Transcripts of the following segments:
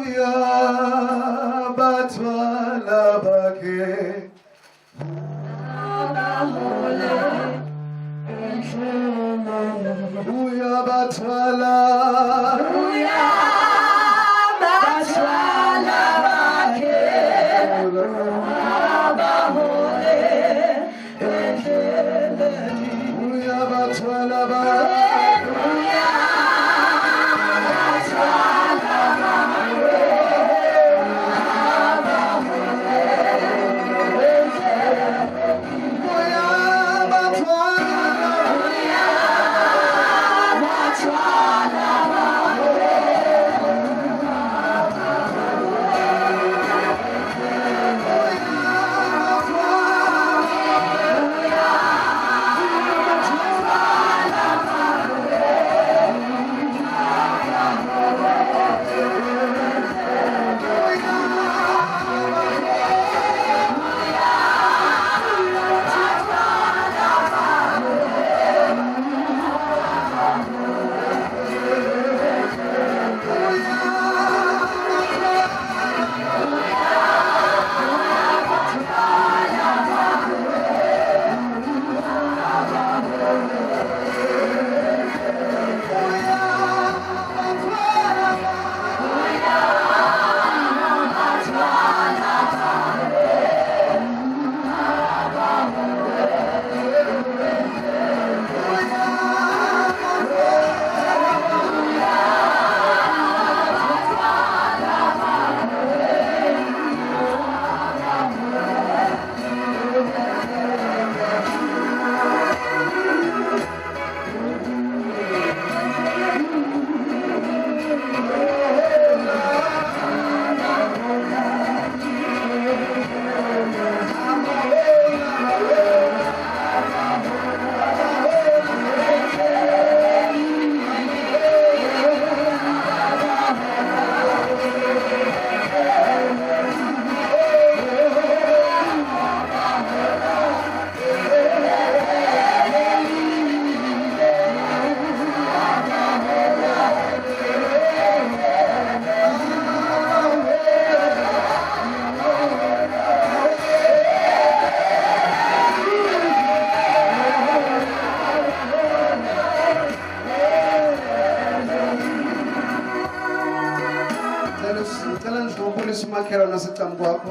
uyabathwala bakhe uyabathwala umakhelwane nasecam kwakho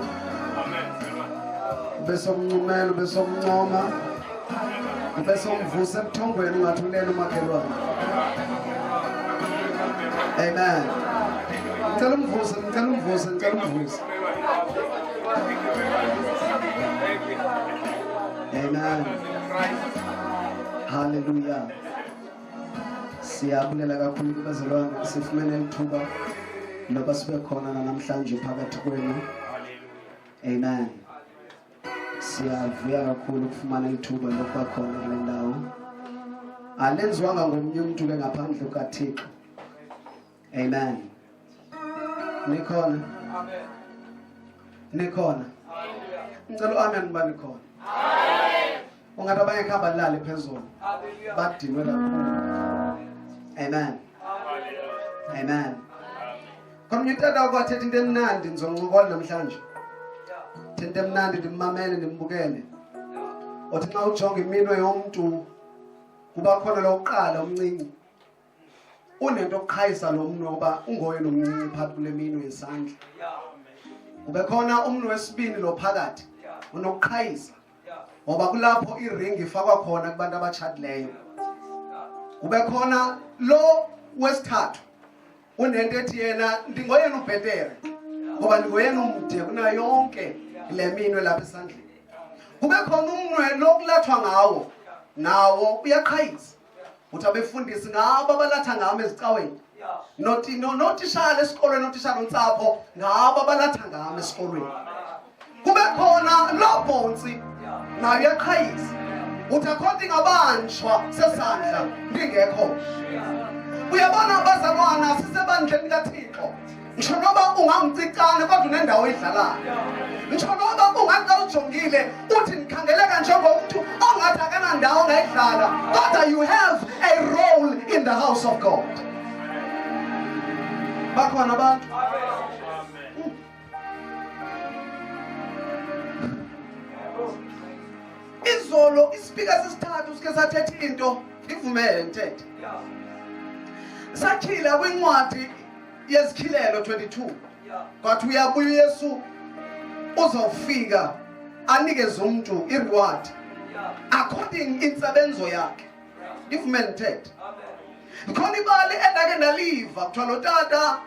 bese umncumela bese umncoma bese umvusa ebuthongweni ungathi ulele umakhelwane. Amen. Ngicela umvuse. Amen. Hallelujah. Siyabulela kakhulu kubazalwane sifumene ithuba loba sibe khona namhlanje phakathi kwenu. Amen. Siyavuya kakhulu ukufumana ithuba lokuba khona kule ndawo. Alenziwanga ngomunye umuntu ke ngaphandle kukaThixo. Amen. Nikhona? Amen. Nikhona? Ngicela amen bani khona. Amen. Ungathi abanye khaba lale phezulu. Badinwe kakhulu. Amen. Amen. Komnyutada kwathethe into emnandi ngizoncokola namhlanje. Into emnandi ndimamele ndimbukele. Othi xa ujonga iminwe yomuntu kuba khona lokuqala umncinci. Unento oqhayisa lo mnwe oba ungoyena umncinci phakathi kule minwe yesandla. Kube khona umnwe wesibini lo phakathi unokuqhayisa. Ngoba kulapho iring ifakwa khona kubantu abatshadileyo. Kube khona lo wesithathu unento ethi yena ndingoyena ubhetere ngoba ndingoyena umde kuna yonke le minwe lapha esandleni. Kube khona umnwe lokulathwa ngawo nawo uyaqhayisa. Uthi abefundisi ngabo abalatha ngamo ezicaweni. Notishale esikolweni notishale ontsapho ngabo abalatha ngamo esikolweni. Kube khona lo bonsi nayo uyaqhayisa. Uthi according abanjwa sesandla ndingekho. Uyabona abazalwana sisebandleni kaThixo. Ngisho noba ungangicicane kodwa unendawo edlalayo. Ngisho noba ungathi ujongile uthi ngikhangeleka njengomuntu ongathi akanandawo ongayidlala, kodwa you have a role in the house of God. Bakhona abantu ispeaker sesithathu sike sathetha into ngivumele ngithethe. Sakhila kwincwadi yezikhilelo 22. Kwathi uyabuya uYesu uzofika anikeze umuntu ireward according insebenzo yakhe. Ngivumele ngithethe. Khona ibali endake ndaliva kuthiwa lo tata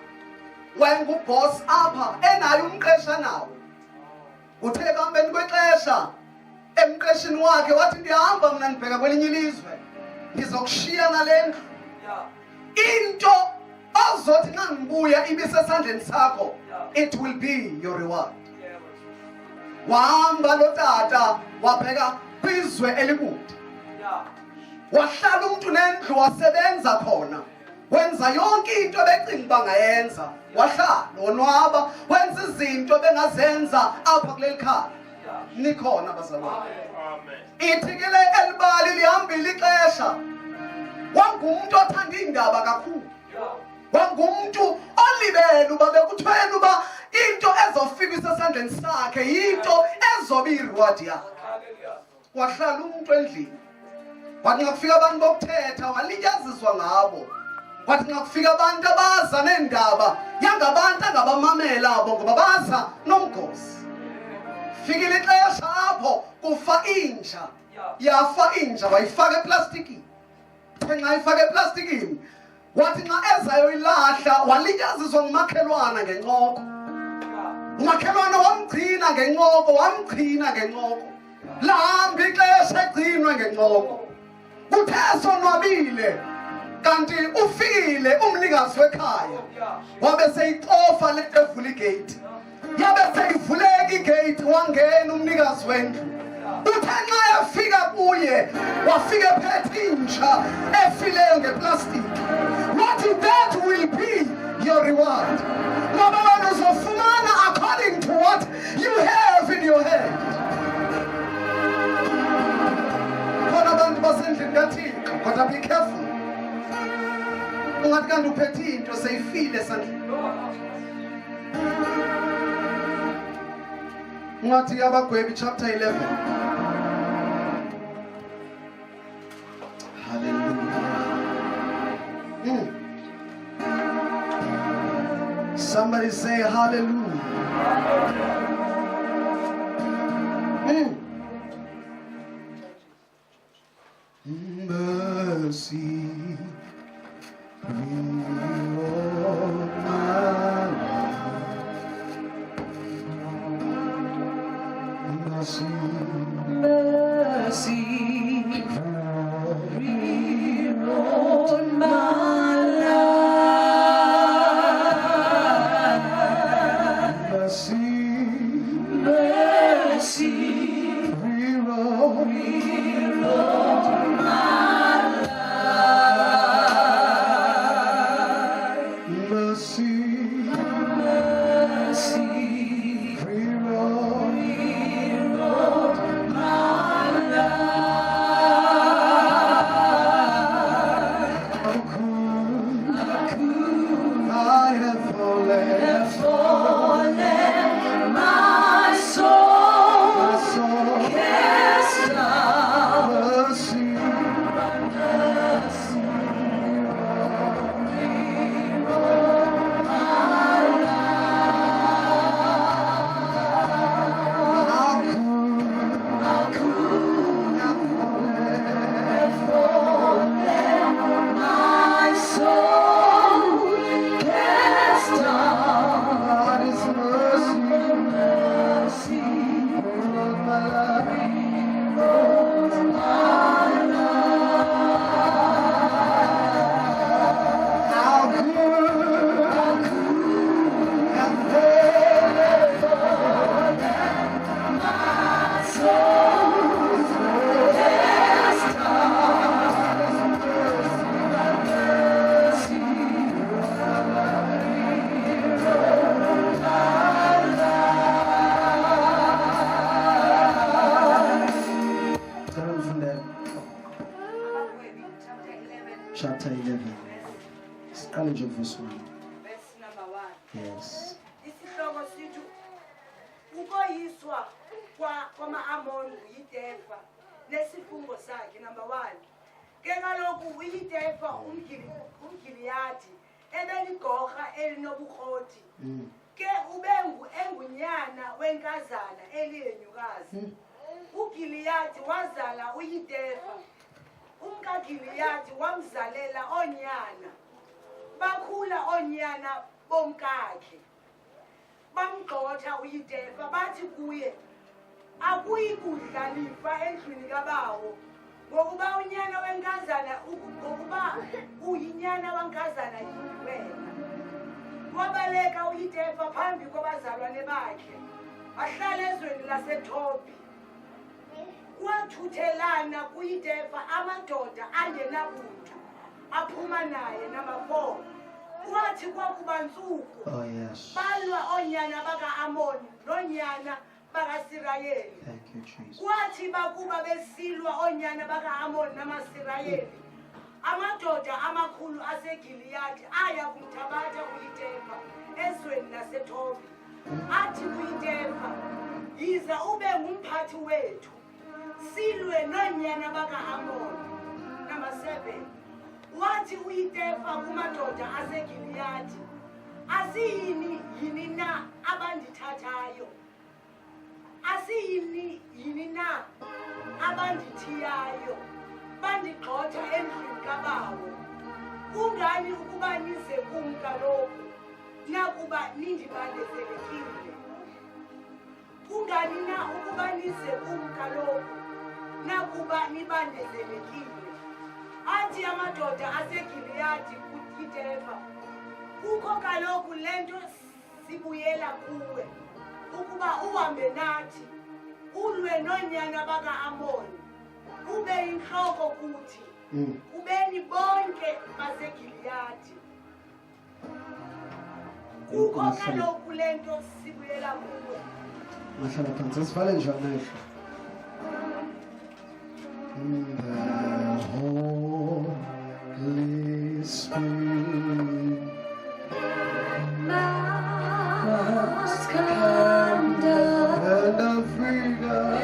wayenguboss apha enayo umqesha nawo. Uthe ekuhambeni kwexesha emqeshini wakhe wathi ndihamba mina ndibheka kwelinye ilizwe ndizokushiya ngale ndlu. Into ozothi xa ngibuya ibisesandleni sakho, it will be your reward. Wahamba lo tata wabheka kwizwe elikude. Wahlala umuntu nendlu wasebenza khona. Wenza yonke into becinga bangayenza. Wahlala wonwaba wenza izinto bengazenza apha kuleli khaya. Nikhona bazalwane. Amen. Ithi ke le elibali lihambile ixesha. Wangumuntu othanda indaba kakhulu. Wangumuntu olibele uba bekuthwena uba into ezofika isesandleni sakhe yinto ezoba ireward yakhe. Wahlala umuntu endlini. Kwathi ngakufika abantu bokuthetha walityaziswa ngabo. Kwathi ngakufika abantu abaza nendaba yangabantu angabamamela abo ngoba baza nomgosi. Fikile ixesha apho kufa inja. Yafa inja wayifaka eplastikini. Nxa ifaka eplastikini wathi nxa ezayo ilahla walityaziswa ngumakhelwana ngencoko. Umakhelwana wamgcina ngencoko. Lahamba ixesha egcinwe ngencoko. Kuthe sonwabile kanti ufile umnikazi wekhaya wabe seyixofa levula igate. Yabe seyivuleka igate wangena umnikazi wendlu. Uthe nxa efika kuye wafika ephethe inja efileyo ngeplastiki. Wathi that will be your reward. Ngoba wena uzofumana according to what you have in your hand. Khona abantu basendlini kaThixo, kodwa be careful. Ungathi kanti uphethe into seyifile esandleni. Ungathi Abagwebi chapter 11. Hallelujah. Somebody say hallelujah. Mercy. Chapter 11. Siqale nje verse 1. Verse number 1. Yes. Isihloko sithi ukoyiswa kwama-Amoni uyiDefa nesifungo sakhe. Number 1. Ke kaloku uyidefa umgiliyadi ebeligorha elinobukroti. Ke ubengu engunyana wenkazana eliyenyukazi. uGiliyadi wazala uyidefa. UmkaGiliyadi wamzalela onyana. Bakhula onyana bomkakhe. Bamgxotha uyidefa bathi kuye, akuyi kudla lifa endlwini kabawo. Ngokuba unyana wenkazana ngokuba uyinyana wenkazana yiwena. Wabaleka uyidefa phambi kwabazalwane bakhe. Wahlala ezweni laseTobi. Kwathuthelana kuyidefa amadoda angenabuntu aphuma naye. Number 4. Kwathi kwakuba nsuku. Oh yes. Balwa onyana baka-Amoni nonyana bakaSirayeli. Thank you, Jesus. Kwathi bakuba besilwa onyana baka-Amoni namaSirayeli, amadoda amakhulu aseGiliyadi aya kumthabatha uyidefa ezweni laseTobi. Athi kuyidefa, yiza ube ngumphathi wethu, silwe nonyana baka-Amoni. Number 7. Wathi uyidefa kumadoda aseGiliyadi, asiyini na abandithathayo, asiyini na abandithiyayo, bandigxotha endlini kabawo. Kungani ukuba nize kum kaloku nakuba nindibandezelekile? Kungani na ukuba nize kum kaloku nakuba nibandezelekile? Athi amadoda aseGiliyadi kuyidefa, kukho kaloku lento sibuyela kuwe, ukuba uhambe nathi ulwe nonyana baka-Amoni, ube yinhloko kuthi, ubeni bonke baseGiliyadi. Kukho kaloku lento sibuyela kuwe. Mahlala phansi sivale nje amehlo. Holy Spirit must come down and free Holy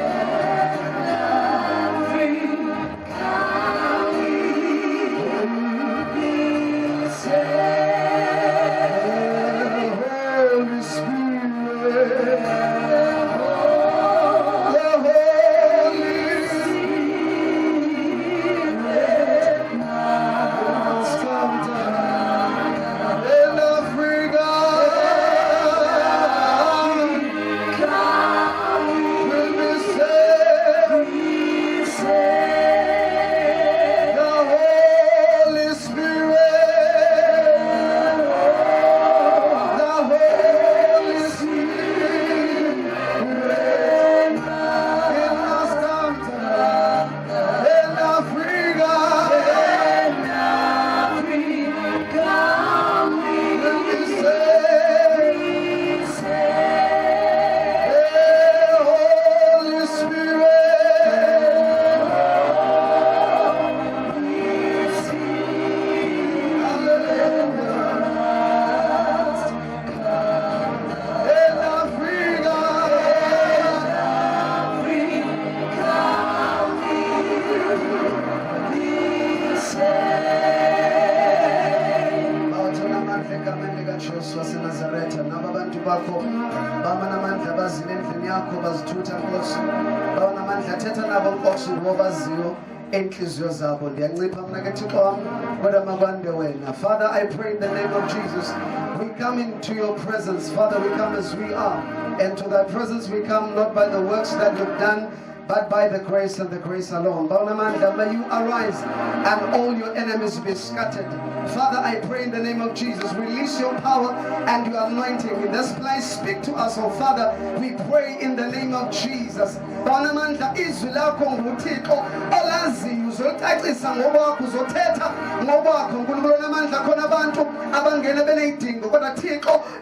Father, I pray in the name of Jesus, we come into your presence. Father, we come as we are, and to thy presence we come not by the works that you've done, but by the grace and the grace alone. May you arise and all your enemies be scattered. Father, I pray in the name of Jesus, release your power and your anointing in this place. Speak to us, oh Father. We pray in the name of Jesus.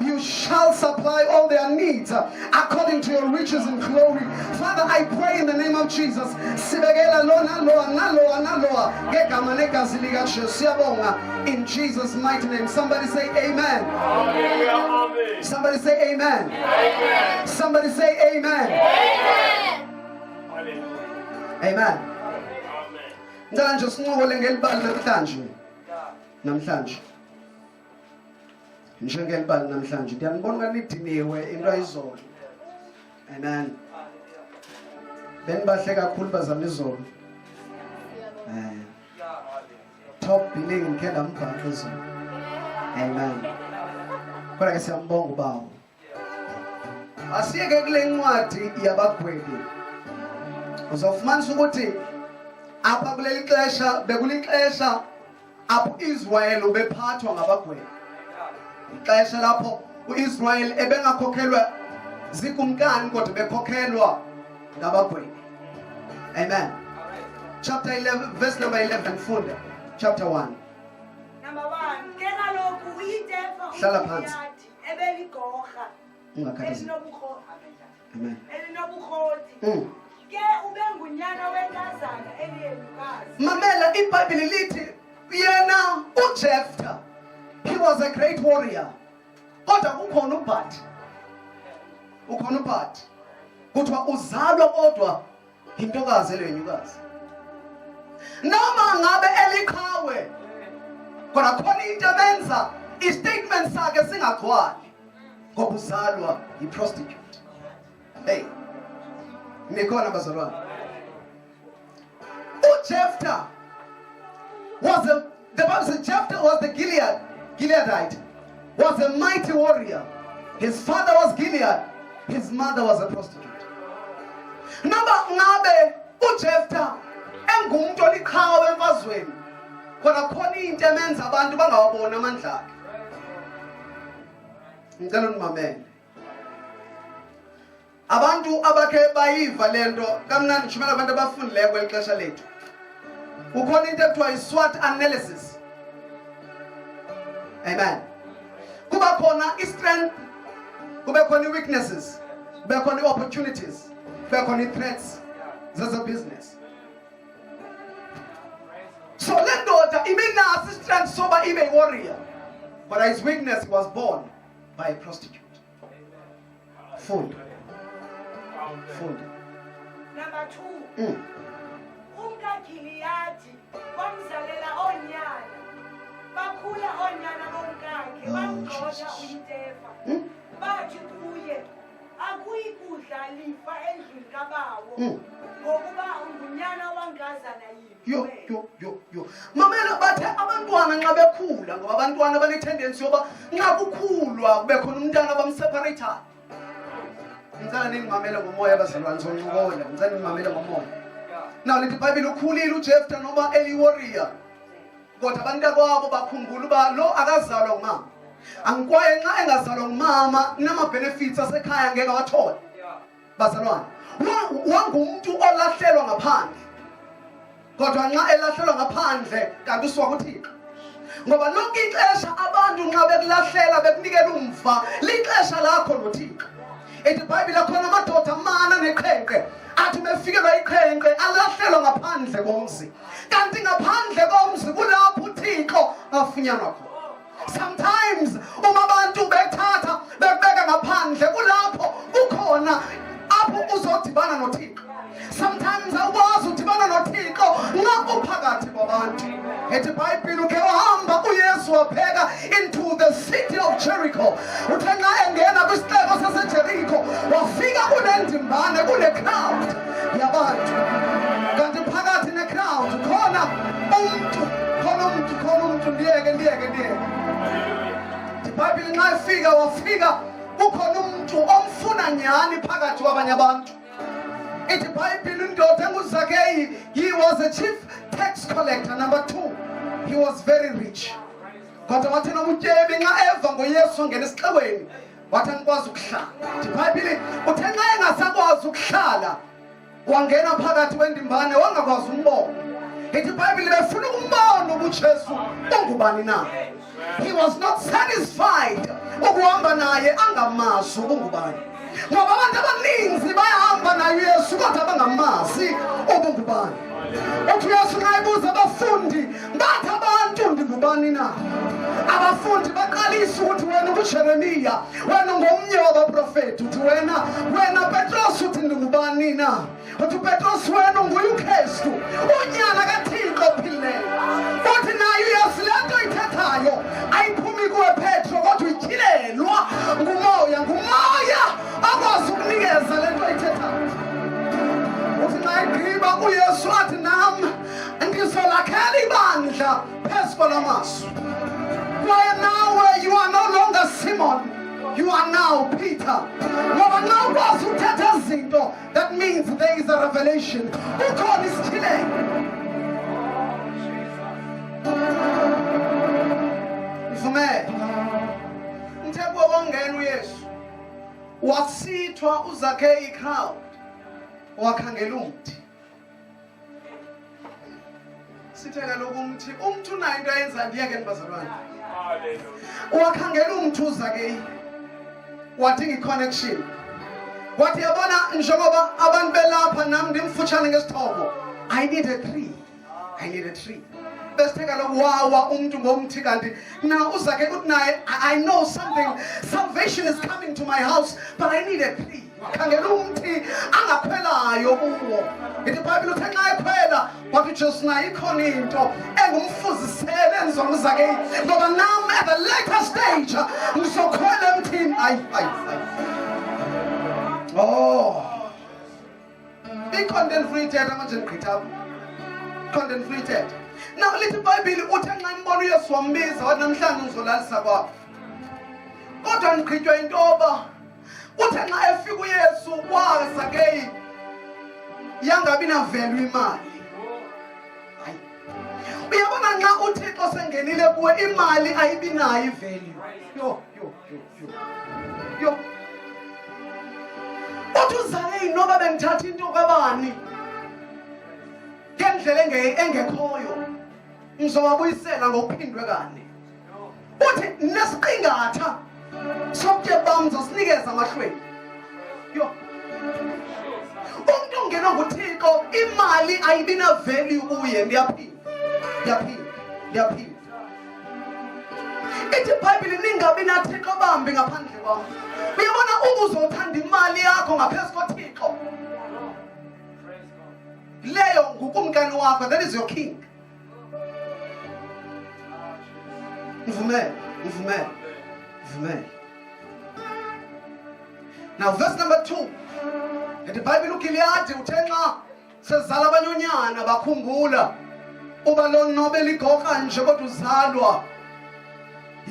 You shall supply all their needs according to your riches and glory. Father, I pray in the name of Jesus. In Jesus' mighty name. Somebody say amen. Amen. Somebody say amen. Amen. Somebody say amen. Amen. Hallelujah. Amen. Ngicela nje sinqokole ngelibali namhlanje. Njengelibali namhlanje. Ndiyanibona kanidiniwe into ayizolo. Amen. Benibahle kakhulu bazama izolo. Top billing ngikhe ndambhala izolo. Amen. Kodwa ke siyambonga ubawo. Asiyeke kule ncwadi yabagwebi. Uzofumanisa ukuthi apha kuleli xesha bekulixesha apho Israel ubephathwa ngabagwebi. Ixesha lapho uIsrael ebengakhokhelwa zikumkani kodwa bekhokhelwa ngabagwebi. Amen. Chapter 11 verse number 11 funda. Chapter 1. Number 1. Ke kaloku uyidefa Hlala phansi. ebeligorha. Ungakhathazeki. Amen. Elinobukhoti. Ke ube ngunyana wenkazana eliyelukazi. Mamela iBhayibheli lithi yena uJephthah, he was a great warrior. Kodwa ukhona uBhat. Ukhona uBhat. Kuthiwa uzalwa kodwa intokazi elenyukazi. Noma ngabe eliqhawe kodwa khona into emenza istatement sakhe singagcwali ngoba uzalwa iprostitute. Hey. Nikhona bazalwane. uJephthah was the Bible says Jephthah was the Gileadite, was a mighty warrior. His father was Gilead, his mother was a prostitute. Noma ngabe uJephthah engumuntu oliqhawe emfazweni kodwa khona into emenza abantu bangawabona amandla akhe. Ngicela unimamele. Abantu abakhe bayiva lento kamnandi ngishumayela abantu abafundileyo kwelixesha lethu. Ukhona into ekuthiwa SWOT analysis. Amen. Kuba khona i-strength, kube khona i-weaknesses, kube khona i-opportunities, kube khona i-threats zebusiness. So le ndoda ibinaso i-strength soba ibe warrior, but his weakness was born by a prostitute. Food. Number 2. Umkagiliyadi wamzalela onyana. Bakhula onyana bomkakhe bamgxosha uyidefa. Bathi kuye akuyi kudla lifa endlini kabawo ngokuba ungunyana wankazana yini. Yo. Mamela bathe abantwana nxa bekhula ngoba abantwana banethendency yoba nxa kukhulwa kube khona umntana bamseparate. Ngicela ningimamele ngomoya bazalwane zoncokola. Ngicela ningimamele ngomoya. Now lithi iBhayibheli ukhulile uJephthah noma eli warrior. Kodwa abantu kwabo bakhumbula uba lo akazalwa ngumama. Angikwaye nxa engazalwa ngumama nama benefits asekhaya ngeke wathola. Bazalwane. Wangumuntu olahlelwa ngaphandle. Kodwa nxa elahlelwa ngaphandle kanti uswa kuThixo. Ngoba lonke ixesha abantu nxa bekulahlela bekunikela umva lixesha lakho noThixo. Ethi iBhayibheli khona amadoda amana neqhenqe athi befikelwa iqhenqe alahlelwa ngaphandle komzi. Kanti ngaphandle komzi kulapho uThixo afunyanwa khona. Sometimes uma abantu bethatha bebeka ngaphandle kulapho ukhona apho uzodibana noThixo. Sometimes awukwazi udibana noThixo nxa uphakathi kwabantu. Ethi iBhayibheli ukhe wahamba uYesu wapheka into the city of Jericho. Uthe nxa engena kwisixeko saseJericho wafika kunendimbane kule crowd yabantu. Kanti phakathi necrowd khona umuntu ndiyeke. iBhayibheli nxa wafika ukhona umuntu omfuna nyani phakathi kwabanye abantu. Ithi iBhayibheli indoda enguZakheyi, he was a chief tax collector. Number 2, he was very rich. Kodwa wathi nomutyebi nxa eva ngoYesu ngena esixekweni wathi angikwazi ukuhlala. Ithi iBhayibheli uthe nxa engasakwazi ukuhlala wangena phakathi kwendimbane wangakwazi umbona. Ithi iBhayibheli befuna ukumbona uJesu ungubani na. He was not satisfied ukuhamba naye angamazi ubungubani. Ngoba abantu abaninzi bayahamba naye uYesu kodwa bangamazi ubungubani. Uthi uYesu nxa ebuza abafundi bathi abantu ndingubani na. abafundi baqalisa ukuthi wena uJeremiya wena ngomnye wabaprofeti uthi wena Petros uthi ndingubani na uthi Petros wena nguye uKristu unyana kaThixo ophilileyo uthi nayo Yesu lento ithethayo ayiphumi kuwe Petro kodwa ityhilelwa ngumoya akwazi ukunikeza lento ithethayo uthi naye gqiba uYesu athi nam ngizolakhela ibandla phezu kwalamasu kwaye nawe you are no longer Simon you are now Peter ngoba nxa ukwazi uthetha izinto that means there is a revelation ukhona isithilelo mvume mtheko wongena uYesu wasithwa uzakhe iCrowd wakhangela umthi sitheka lokumthi umthi unayo into ayenza ndiyeke nibazalwane wakhangela umthi uzakhe wadinga iconnection wathi yabona njengoba abantu belapha nami ndimfutshane ngesithobo I need a tree besitheka lokwawa umuntu ngomthi kanti na uzakhe uthi naye I know salvation is coming to my house but I need a tree wakhangela umthi angakhwelayo kuwo iBhayibheli uthe nxa ekhwela wathi Jesu naye ikhona into engumfuzisele enzona uzakhe ngoba nami at the later stage ngizokhwela emthini i-content free thetha manje nigqitha content free thetha now lithi iBhayibheli uthe nxa imbona uYesu wambiza wathi namhlanje ngizolalisa kwakho kodwa nigqitywa intoba uthe nxa efika uYesu wazakhe yangabi na value imali uyabona nxa uThixo sengenile kuwe imali ayibi nayo ivalue yo uthi uzakhe noba bengithatha into kabani ngendlela engekhoyo ngizowabuyisela ngokuphindwe kane uthi nesiqingatha sokutye bam zosinikeza amahlweni yo umuntu ongena nguThixo imali ayibi na value kuye ndiyaphinda ithi iBhayibheli ningabi naThixo bambi ngaphandle kwami uyabona ubuzothanda imali yakho ngaphezu koThixo leyo ngukumkani wakho that is your king mvumele now verse number 2 iBhayibheli uGiliyadi uthe nxa sezala abanyonyana bakhumbula uba lo nobela igoqa nje kodwa uzalwa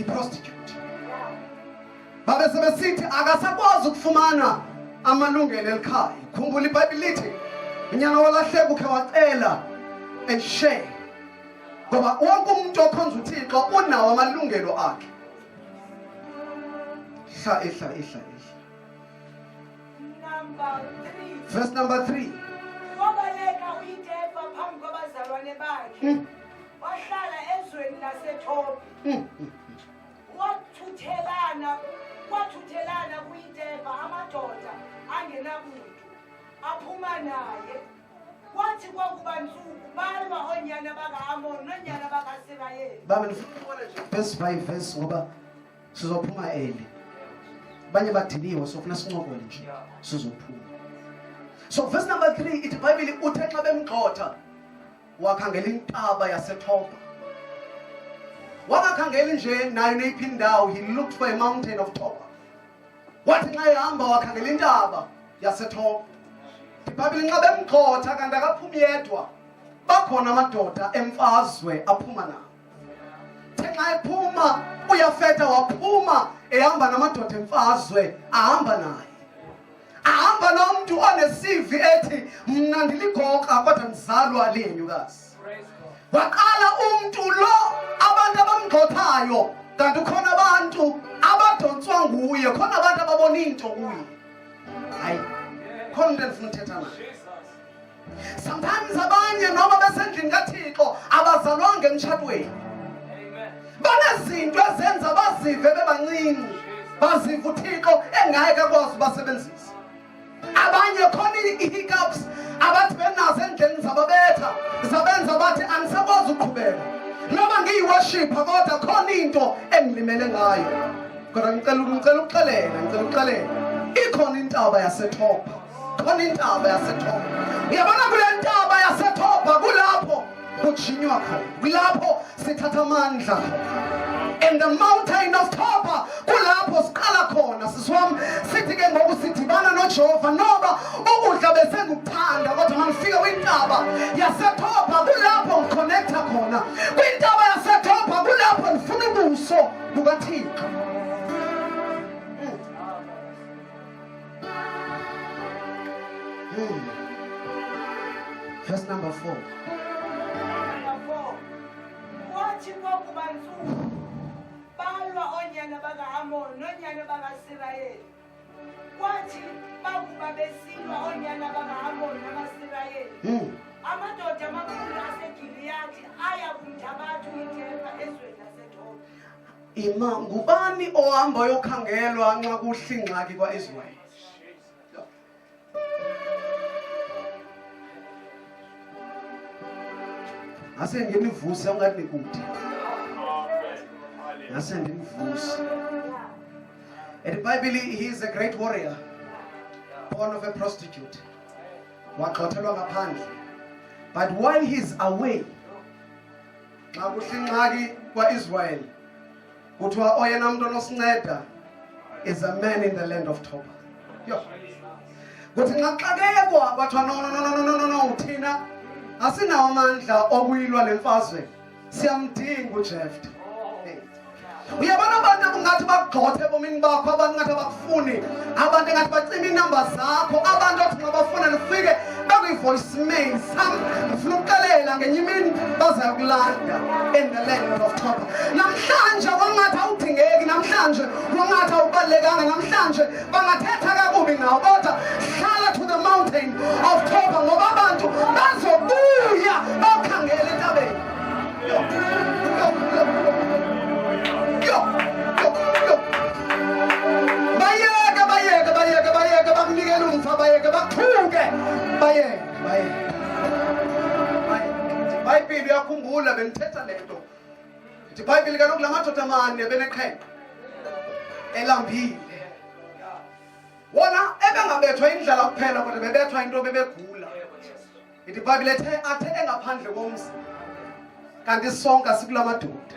iprostitute babe sebesithi akasakwazi ukufumana amalungelo elikhaya khumbula iBhayibheli lithi unyana walahleka ukhe wacela and share ngoba wonke umuntu okhonza uThixo unawo amalungelo akhe ihla verse number 3 wabaleka uYitefa phambi kwabazalwane bakhe wahlala ezweni laseThobi wathuthelana kuYitefa amadoda angenabuntu aphuma naye kwathi kwakuba nsuku balwa onyana baka-Amoni nonyana bakaSirayeli baba ngifuna nje verse 5 verse ngoba sizophuma eli banye badiniwe sofuna sincokole nje sizophuma so verse number 3 ithi iBhayibheli uthe xa bemgxotha wakhangela intaba yaseThoba wakakhangela nje nayo neyiphi indawo he looked for a mountain of Toba wathi nxa ehamba wakhangela intaba yaseThoba iBhayibheli nxa bemgxotha kanti akaphumi yedwa bakhona amadoda emfazwe aphuma nawo nxa ephuma uyafeta waphuma ehamba namadoda emfazwe ahamba naye ahamba nomuntu onesivi ethi mna ndiligoqa kodwa ndizalwa liyenyukazi waqala umuntu lo abantu abamgxothayo kanti khona abantu abadonswa nguye khona abantu ababona into kuye hayi khona into endifuna uthetha nayo sometimes abanye noma besendlini kaThixo abazalwanga emtshadweni banezinto ezenza bazive bebancinci bazive uThixo engeke akwazi basebenzisa abanye khona i-hiccups abathi benazo endleleni zababetha zabenza bathi angisakwazi ukuqhubeka noma ngiyiworship kodwa khona into engilimele ngayo. Kodwa ngicela ukuxelela. Ikhona intaba yaseThoba. Khona intaba yaseThoba. Uyabona kule ntaba yaseThoba kulapho kujinywa khona. Kulapho sithatha amandla khona. In the mountain of Toba kulapho siqala khona sisiwami sithi ke ngoku sidibana noJehova noba ukudla bese ngikuthanda kodwa mangifika kwintaba yaseThoba kulapho ngiconnecta khona. Kwintaba yaseThoba kulapho ngifuna ubuso bukaThixo. Verse number 4. Wathi kwakuba nsuku balwa onyana bakaAmoni nonyana bakaSirayeli. Kwathi bakuba besilwa onyana bakaAmoni namaSirayeli. Amadoda amakhulu aseGiliyadi aya kumthabatha uJeftha ezweni laseThoba. Ima ngubani ohamba yokhangelwa nxa kuhlingxaki kwaIsrael? Ase nginivusa ungathi nikude. Ase nginivusa. And the Bible, he is a great warrior, born of a prostitute. Waxothelwa ngaphandle. But while he's away, xa kuhlingxaki kwaIsrael, kuthiwa oyena umuntu onosinceda is a man in the land of Toba. Yo. Kuthi nxa xakekwa bathiwa no uthina asinawo amandla okuyilwa lemfazwe siyamdinga uJeftha. Uyabona abantu abangathi bagxothe ebomini bakho, abantu ngathi abakufuni, abantu ngathi bacima inamba zakho, abantu othi ngabafuna nifike bakuyi-voicemail ngifuna ukuxelela ngenye imini bazakulanda in the land of Toba. Namhlanje kwangathi awudingeki, namhlanje kwangathi awubalulekanga, namhlanje bangathetha kakubi ngawo kodwa hlala to the mountain of Toba ngoba abantu bazobuya bakhangela entabeni. Bayeke bakunikele umfa, bayeke bakuthuke, bayeke. iBhayibheli uyakhumbula benithetha lento. Ithi iBhayibheli kaloku lamadoda amane beneqhele elambile. Wona ebengabethwa indlala kuphela kodwa bebethwa into bebegula. Ithi iBhayibheli athe engaphandle komzi. Kanti sonke sikulamadoda.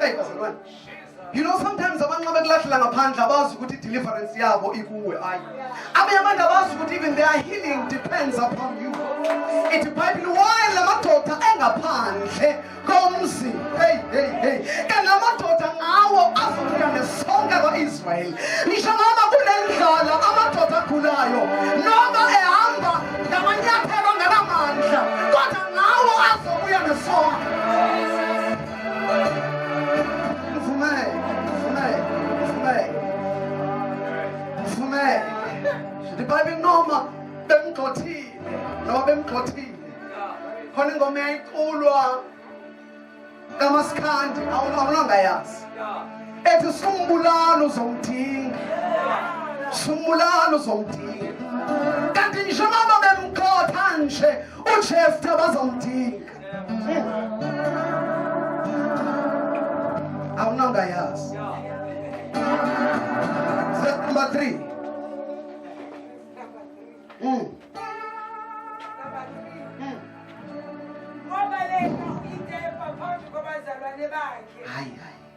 Hey bazalwane. You know sometimes abantu bekulahlela ngaphandle abazi ukuthi deliverance yabo ikuwe. Abanye abantu abazi ukuthi even their healing depends upon you. Ithi iBhayibheli while lamadoda engaphandle komzi. Hey. Kanti lamadoda ngawo azokuya nesonke kwaIsrael. Ngisho noma kulendlala amadoda agulayo noma ehamba ngamanyathelo angenamandla kodwa ngawo azokuya nesonke. The Bible noma bemgxothile khona ingoma yayiculwa kaMaskandi awunangayazi ethi sumbulalo uzomdinga kanti ngisho noma bemgxotha nje uJeftha bazomdinga awunangayazi. Number 3.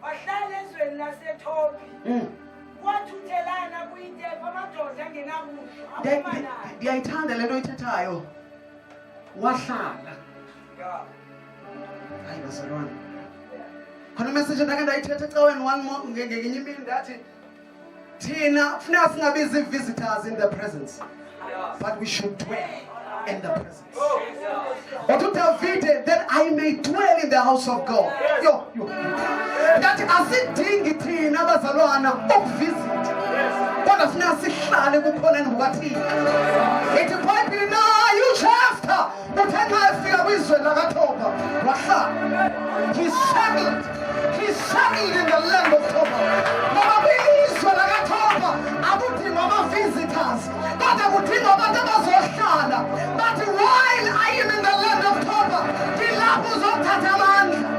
Wahlala ezweni laseThobi. Wathuthelana kuyintefa amadoda angenakudla. Ndiyayithanda lento oyithethayo. Wahlala. Hayi bazalwane. Khona message ndake ndayithetha ecaweni one more ngenye imini ndathi thina kufuneka singabizi visitors in the presence, but we should dwell in the presence. But to David, that I may dwell in the house of God. Yo. That asidingi thina abazalwana ukuvisit. Kodwa funeka sihlale kukhona engukathina. Ithi iBhayibheli nayo uJeftha uthe nxa efika kwizwe lakaThoba wahlala. He settled in the land of Toba. Ngoba kwilizwe lakaThoba akudingwa ama-visitors kodwa kudingwa abantu abazohlala. But while I am in the land of Toba, ngilapho uzothatha amandla.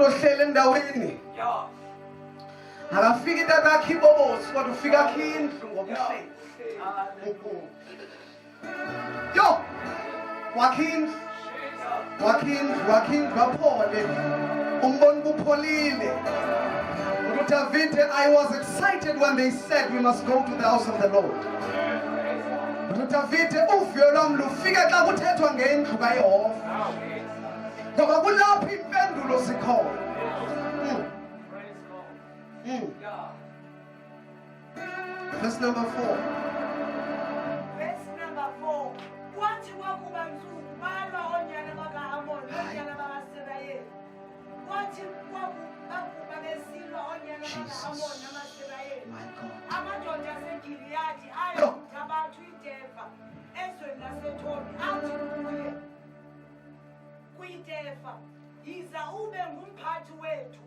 ohlele endaweni akafika intatakhe ibobosi kodwa ufika khindlu ngobuhleli yo wakhindlu waphole umbona kupholile David, I was excited when they said we must go to the house of the Lord. David, uvio lwam lufika xa kuthethwa ngendlu kaYehova. Ngoba kulapho impendulo zikhona. Verse number 4. Verse number 4. Kwathi kwakuba nsuku balwa onyana bakaHamoni nonyana bakaSerayeli. Kwathi kwakuba besilwa onyana bakaHamoni namaSerayeli. Amadoda aseGiliyadi ayothabatha iDefa ezweni laseTobi athi kuye kwiDefa yiza ube ngumphathi wethu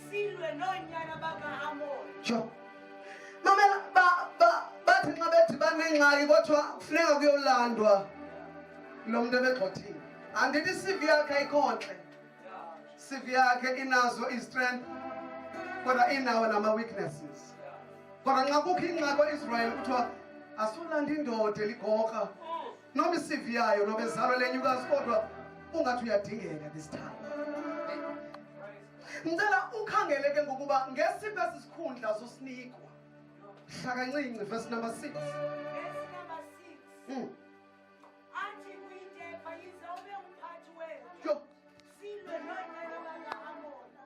silwe nonyana bakaHamoni. Mamela bathi nxa bedibana nengxaki kodwa kufuneka kuyolandwa lo muntu ebegxothile. Andithi CV yakhe ayikhonhle. CV yakhe inazo i-strength kodwa inawo nama-weaknesses. Kodwa nxa kukho ingxaki kwa-Israyeli kuthiwa asolanda indoda eligorha noma i-CV yayo noma ezalwa lenyukazi kodwa ungathi uyadingeka this time. Ngicela ukhangeleke ngokuba ngesiphi esisikhundla sosinikwa. Hlakancinci verse number 6. Verse number 6. Athi kwiDefa yiza ube ngumphathi wethu silwe nonyana bakaHamoni.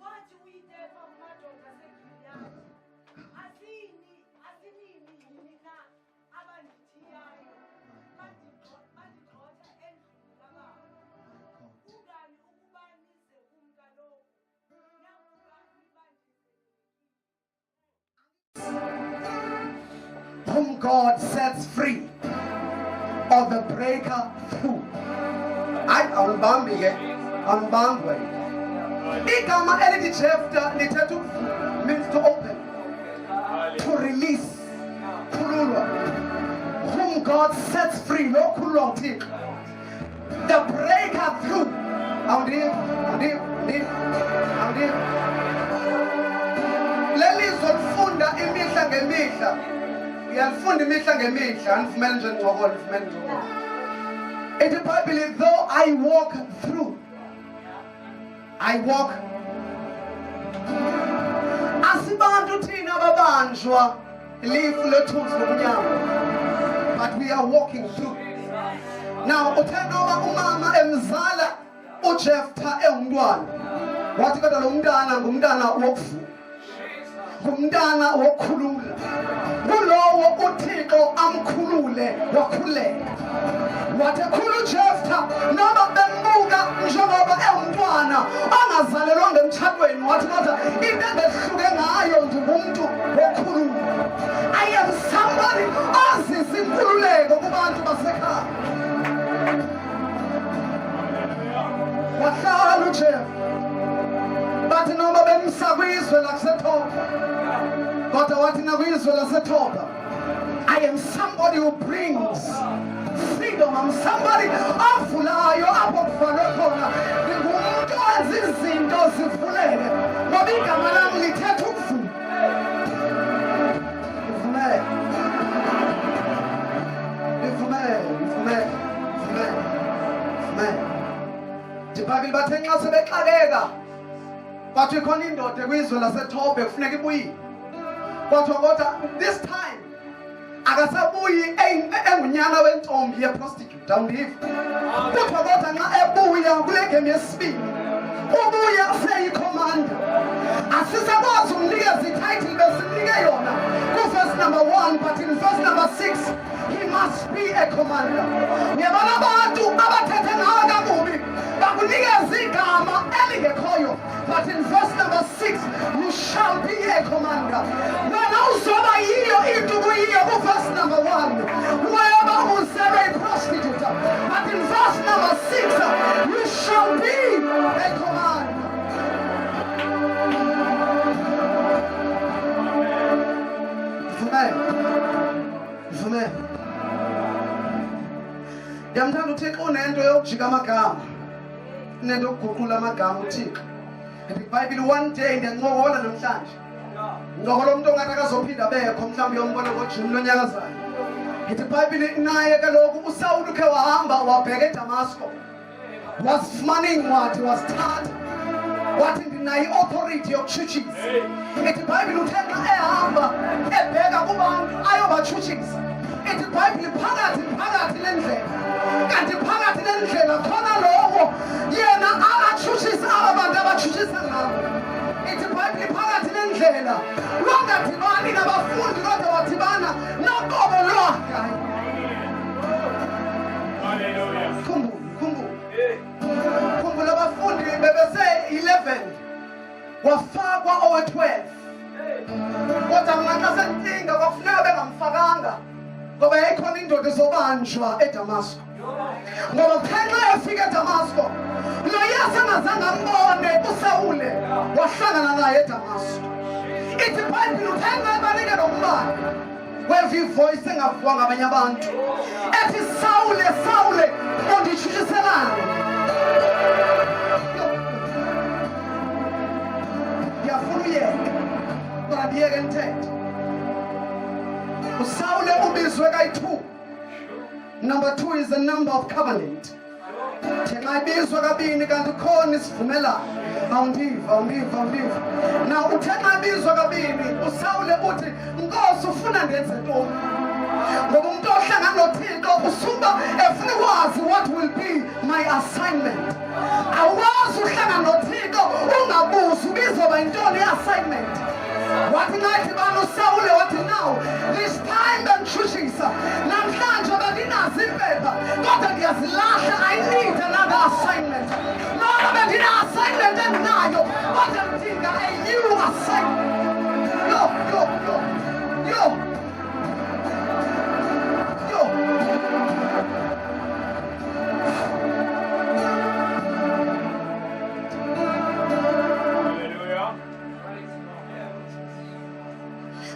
Wathi kwiDefa kumadoda aseGiliyadi asinini yini na abandithiyayo bandigxotha endlini kababa. Kungani ukuba nize kumka lokhu nakuba nibandizekile. Whom God sets free of the breaker through. Awulibambi-ke, awulibambi. Igama elithi Jephthah lithetha means to open, to release, khululwa. Whom God sets free, no khululwa uThixo. The breaker through. Awudivi. Lelizwe lifunda imihla ngemihla. Uyalifunda imihla ngemihla, anifumele nje ngcokola, nifumele ngcokola. Ithi iBhayibhile, though I walk through. Asibantu thina ababanjwa lifu lethunzi lomnyango. But we are walking through. Now, uthenoba umama emzala uJephthah engumntwana. Wathi kodwa lo mntana ngumntana wokuvuka. Ngumntana wokukhulula. Kulowo uThixo amkhulule wakhuleka. Wathi khulu uJephthah noma bembuka njengoba engumntwana angazalelwanga emtshadweni wathi kodwa into ebehluke ngayo ngumuntu wokukhulula. I am somebody azisa inkululeko kubantu basekhaya. Wahlala uJephthah bathi noma bemsakwizwe laseThoba kodwa wathi nakwizwe laseThoba I am somebody who brings freedom. I'm somebody avulayo apho kuvalwe khona. Ngumuntu owenza izinto zivuleke ngoba igama lami lithetha ukuvula. Livumele. iBhayibhile bathe nxa sebexakeka bathi khona indoda kwizwe laseThobe kufuneka ibuyile. Kodwa this time akasabuyi engunyana wentombi yeprostitute. Awundivi? Kodwa nxa ebuya kule game yesibili ubuya seyikhomanda. Asisakwazi umnikeza ititle besinike yona ku-verse number 1, but in verse number 6 he must be a commander. Uyabona abantu abathethe ngawe kakubi bakunikeza igama elingekhoyo, but in verse number 6 you shall be a commander. Wena uzoba yiyo into kuyiyo ku-verse number 1. Whoever will serve a prostitute, but in verse number 6 you shall be a commander. Vumela. Yamthanda uThixo unento yokujika amagama. Nento yokuguqula amagama uThixo. Ethi iBhayibheli one day ndiyancokola namhlanje. Ngoba umuntu ongathi akazophinda bekho mhlawumbe yombona ngoJuni lonyakazayo. Ethi iBhayibheli naye kaloku uSawuli ukhe wahamba wabheka eDamasco. Wasifumana incwadi wasithatha. Wathi ndinayo i-authority yokutshutshisa. Ethi iBhayibheli uthe xa ehamba ebheka kubantu ayobatshutshisa. Ethi iBhayibheli phakathi lendlela. Kanti phakathi lendlela khona lowo yena akatshutshisa aba bantu abatshutshisa ngabo. Ethi iBhayibheli phakathi lendlela longadibani nabafundi kodwa wadibana noqobo lwakhe. Hallelujah. Khumbula abafundi bebese 11 wafakwa owe-12 kodwa mna senkinga kwafuneka bengamfakanga ngoba yayikhona indoda ezobanjwa eDamasco ngoba ngenxa efika eDamasco lo yasengazange ambone uSawule wahlangana naye eDamasco. Ithi iBhayibheli uthenga ebanike nombane weva ivoice engavuka ngabanye abantu ethi Sawule unditshutshiselani. Ndiyafuna uyeke kodwa ndiyeke ndithethe. uSawule ubizwe kayi-2. Number 2 is the number of covenant. Thina ibizwa kabini kanti khona isivumelano. Awundiva. Now uthe xa ibizwa kabini uSawule uthi Nkosi ufuna ndenze ntoni? Ngoba umuntu ohlangana noThixo usuba efuna ukwazi what will be my assignment. Awazi uhlangana noThixo ungabuzi ubizoba yintoni i-assignment. Wathi ngathi bani uSawule wathi now this time bengitshutshisa namhlanje bendinazo impepha kodwa ndiyazilahla. I need another assignment. Noma bendina-assignment endinayo kodwa ndidinga a new assignment. Yo.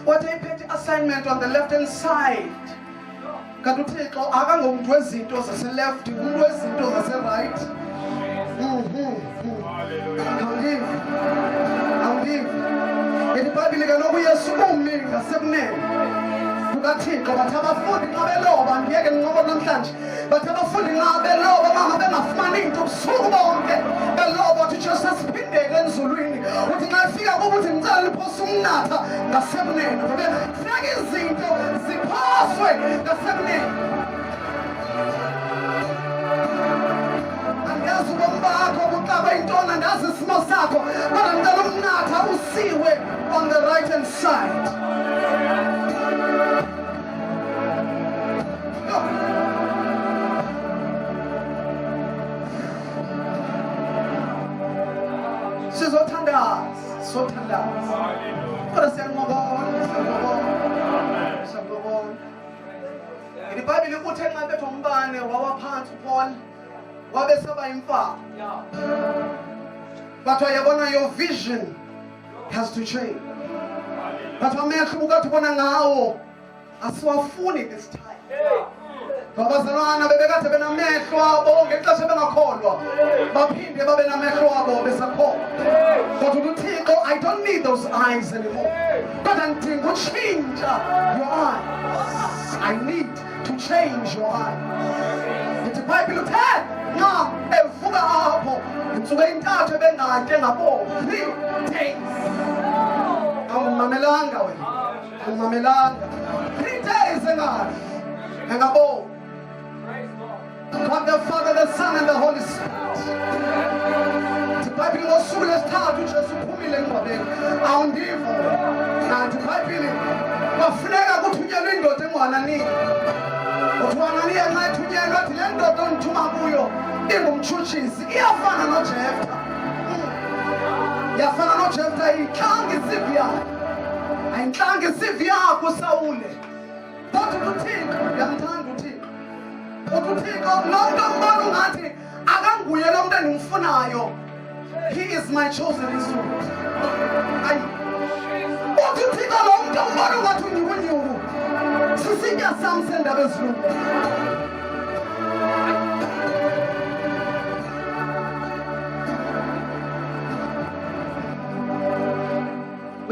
What I put assignment on the left hand side. Kanti uThixo akangomuntu wezinto zase-left, umuntu wezinto zase-right. Awundivi. iBhayibheli kaloku uYesu umi ngasekunene kukaThixo. Bathi abafundi nxa beloba, ngiyeke ngincokola namhlanje, bathi abafundi nxa beloba uma bengafumani into ubusuku bonke beloba uthi Jesu asiphindeke enzulwini. Uthi nxa ifika kubo uthi ngicela liphose umnatha ngasekunene. Funeka izinto ziphoswe ngasekunene. Andiyazi ubomi bakho buxakwe yintoni, andazi isimo sakho kodwa ngicela umnatha usiwe on the right hand side. Sothandaza. Kodwa siyanqobona. iBhayibheli uthe nxa bethwa umbane wawaphansi uPaul wabesaba imfaka. Bathiwa yabona your vision has to change. Bathiwa amehlo ubukathi ubona ngawo asiwafuni this time. Babazalwana bebekade benamehlo abo ngexesha bengakholwa baphinde babe namehlo abo besakholwa. Kodwa uThixo, I don't need those eyes anymore. Kodwa ndidinga utshintsha your eyes. I need to change your eyes. Ithi iBhayibheli uthe nxa evuka apho intsuku eyintathu ebengatye ngabomvu 3 days. Awumamelanga wena. 3 days engabomvu. God the Father, the Son, and the Holy Spirit. iBhayibheli ngosuku lesithathu uJesu uphumile engcwabeni. Awundiva. Kanti iBhayibheli kwafuneka kuthunyelwe indoda engwananini. Uthi uHananiya nxa ethunyelwe athi le ndoda ondithuma kuyo ingumtshutshisi. Iyafana noJeftha. Yafana noJeftha, ayintlanga isivi yakhe. Ayintlanga isivi yakhe uSawule. Kodwa uThixo uyamthanda uThixo. uThixo lo muntu ombona ungathi akanguye lo muntu engimfunayo. He is my chosen instrument. uThixo lo muntu ombona ungathi unyukunyuku sisitya sami sendaba ezilungu.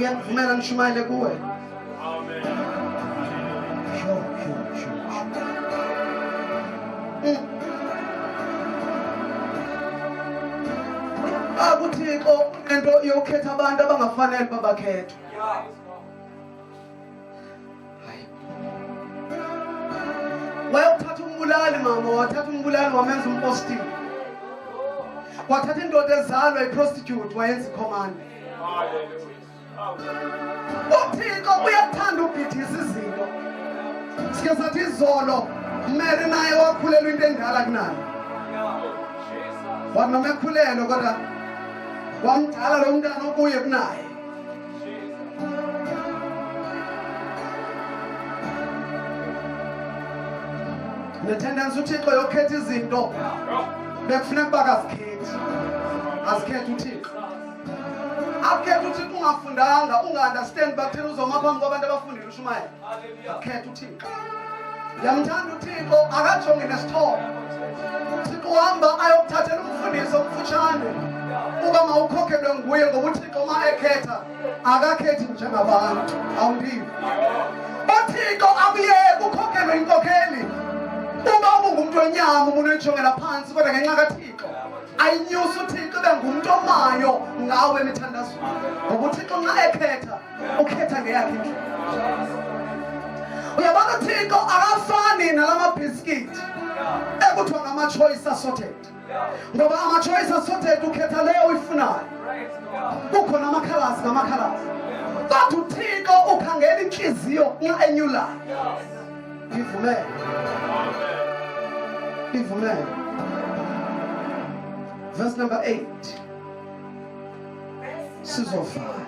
uyakuvumela nishumayele kuwe. Amen. Sure. Akuthixo into yokhetha abantu abangafanele babakhethwe. Hayi. Wayothatha umbulali mama, wathatha umbulali wamenza umpostile. Wathatha indoda ezalwa iprostitute wayenza icommand. uThixo uyathanda ubhidisa izinto. Sike sathi izolo Mary naye wakhulelwa into endala kunayo. Wanoma ekhulelwe kodwa wamdala lo mntana okuye kunaye. Netendency uThixo yokhetha izinto bekufuneka bakazikhethi. Azikhethe uThixo. Akhethe uThixo ungafundanga, unga-understand bakuthena uzoma phambi kwabantu abafundile ushumayela. Akhethe uThixo. Yamthanda uThixo akajonge nesithobo. uThixo uhamba ayokuthathela umfundiso omfutshane. Uba mawukhokhelwe nguye ngoba uThixo ma ekhetha akakhethi njengabantu. Awundivi. uThixo akuyeke ukhokhelwe inkokheli. Uba ungumuntu wenyama umuntu oyijongela phansi kodwa ngenxa kaThixo ayinyusa uThixo ibe ngumuntu omayo ngawe emithandazweni. Ngoba uThixo nxa ekhetha ukhetha ngeyakhe indlela. Uyabona uThixo akafani nalamabhiskithi ekuthiwa ngama-choice assorted. Ngoba ama-choice assorted ukhetha leyo uyifunayo. Kukhona amakhalasi ngamakhalasi. Kodwa uThixo ukhangela inhliziyo nxa enyulayo. Ngivumele. Ngivumele. Verse number 8. Sizofana.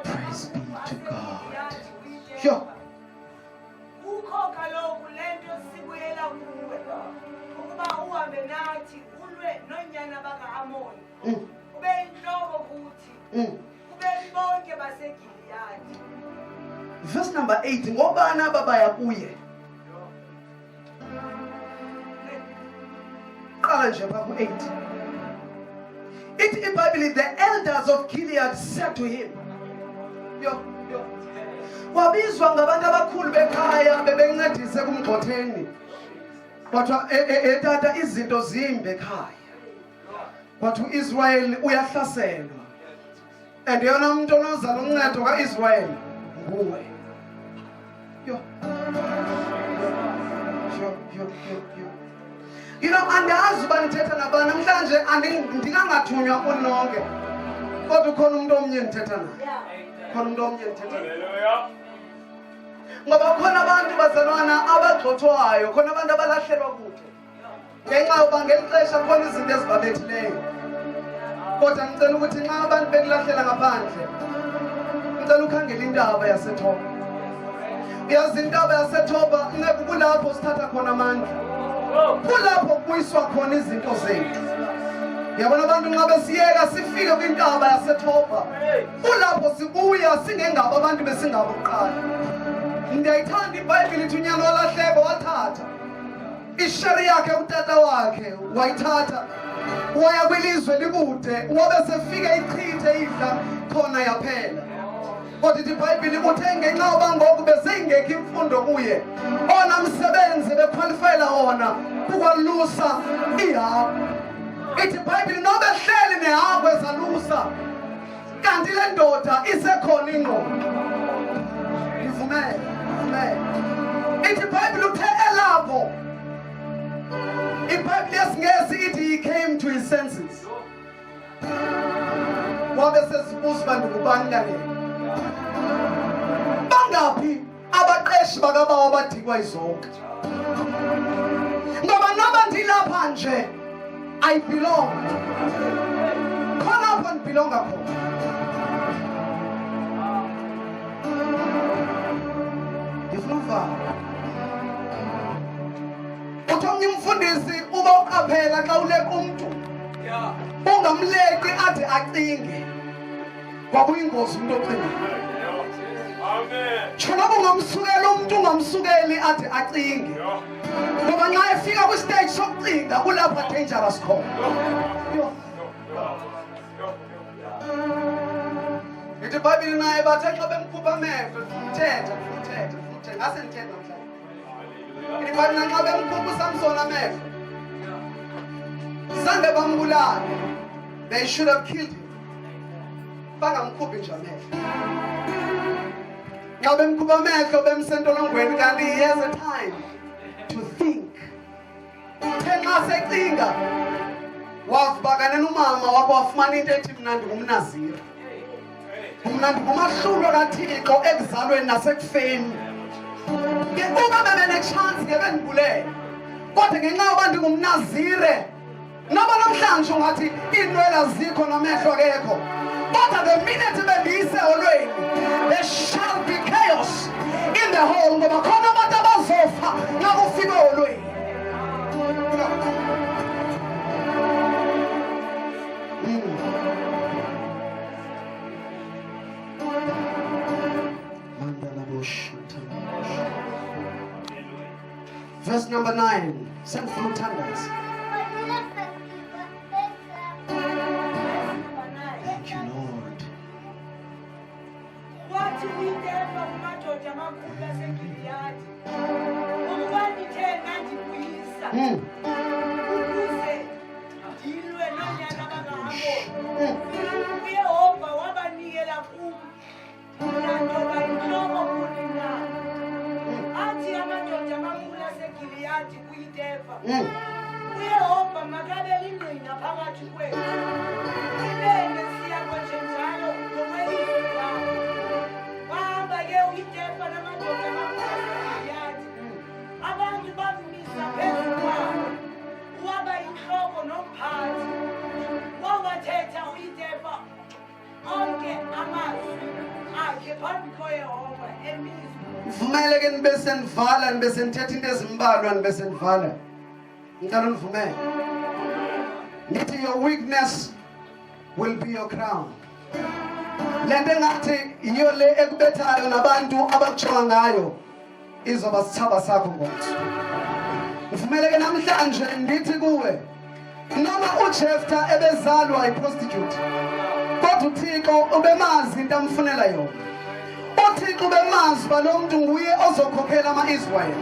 Praise be to God. Sure. Ukhokha lokhu lento sibuyela kuwe. Ukuba uhambe nathi ulwe nonyana baka-Amoni. Ube inhloko futhi. Ube bonke baseGiliyadi. Verse number 8. Ngobani ababaya kuye? Qala nje pha ku-8. Ithi iBhayibheli, the elders of Gilead said to him. Wabizwa ngabantu abakhulu bekhaya bebencedise kumgxotheni. Kodwa etata izinto zimbe ekhaya. Kodwa uIsrael uyahlaselwa. And yona umuntu onozala uncedo kaIsrael nguwe. Yo. You know, andazi uba nithetha nabani namhlanje ndingangathunywa kunonke. Kodwa ukhona umuntu omnye ndithetha naye. Khona umuntu omnye ndithetha naye. Hallelujah. Ngoba khona abantu bazalwana abagxothwayo, khona abantu abalahlekelwa kude. Ngenxa yoba ngeli xesha khona izinto ezibabethileyo. Kodwa ngicela ukuthi nxa abantu bekulahlela ngaphandle, ngicela ukhangele intaba yaseThoba. Uyazi intaba yaseThoba kulapho sithatha khona amandla. Kulapho kubuyiswa khona izinto zethu. Yabona abantu nxa besiyeka sifike kwintaba yaseThoba. Kulapho sibuya singengabo abantu besingabo kuqala. Ndiyayithanda iBhayibheli ithi unyana walahleka wathatha isheri yakhe utata wakhe wayithatha waya kwilizwe likude wabe sefike ichithe idla khona yaphela. Kodwa ithi iBhayibheli uthe ngenxa yoba ngoku beseyingekho imfundo kuye ona msebenzi bekhwalifayela wona ukwalusa ihagu. Ithi iBhayibheli noba ehleli nehagu ezalusa kanti le ndoda isekhona ingqondo. Ngivumele. Ithi iBhayibheli uthe elapho. iBhayibheli yesingesi ithi he came to his senses. Wabe sezibuza uba ndingubani kanene. Bangaphi abaqeshi bakabawo abadikwa izonke? Ngoba noba ndilapha nje I belong. Khona apho ndibelonga khona. Uthi umfundisi uba uqaphela xa uleka umuntu ungamleki ade acinge kwakuyingozi umuntu ocinga. Amen. Tshona ungamsukela umuntu ungamsukeli ade acinge. Ngoba nxa efika kwistage sokucinga kulapho dangerous khona. Ithi iBhayibheli naye bathe xa bemkhupha amehlo uthetha ngase ndithethe namhlanje. Ithi iBhayibheli xa bemkhupha uSamson amehlo zange bambulale. They should have killed him. Bangamkhuphi nje amehlo. Xa bemkhupha amehlo bemsentolongweni kanti he has a time to think. Xa secinga wavakana nomama wakho wafumana into ethi mna ndingumnaziri. Mna ndingumahlulwa kaThixo ekuzalweni nasekufeni. Ukuba bebenechance ngebendibulele. Kodwa ngenxa yoba ndingumnazire noba namhlanje ungathi iinwele azikho namehlo akekho. Kodwa the minute bendiyise holweni there shall be chaos in the hall ngoba khona abantu abazofa xa kufika holweni. Verse number 9. Send through thunders. Thank you, Lord. Wathi uyithetha kumadoda amakhulu aseGiliyadi ukuba ndithe ndandibuyisa ukuze ndilwe nonyana bakaHamoni. uYehova wabanikela kum nantoba intloko kuni na. Athi amadoda amakhulu aseGiliyadi kuyitefa uYehova makabele ingqina phakathi kwethu ibene siya kwenjenjalo ngokwelizwi lakho. Wahamba ke uyitefa namadoda amakhulu aseGiliyadi abantu bamisa phezu kwabo waba inhloko nomphathi. Wawathetha uyitefa onke amazwi akhe phambi koYehova emizwa. Vumele ke nibe senivala nibe senithetha into ezimbalwa nibe senivala. Ngicela nivumele. Nithi your weakness will be your crown. Lento engathi iyo le ekubethayo nabantu abakujonga ngayo izoba sithaba sakho ngomso. Ngivumele ke namhlanje ngithi kuwe noma uJeftha ebezalwa iprostitute kodwa uThixo ubemazi into amfunela yona. uThixo ubemazi lo muntu nguye ozokhokhela ama-Israyeli.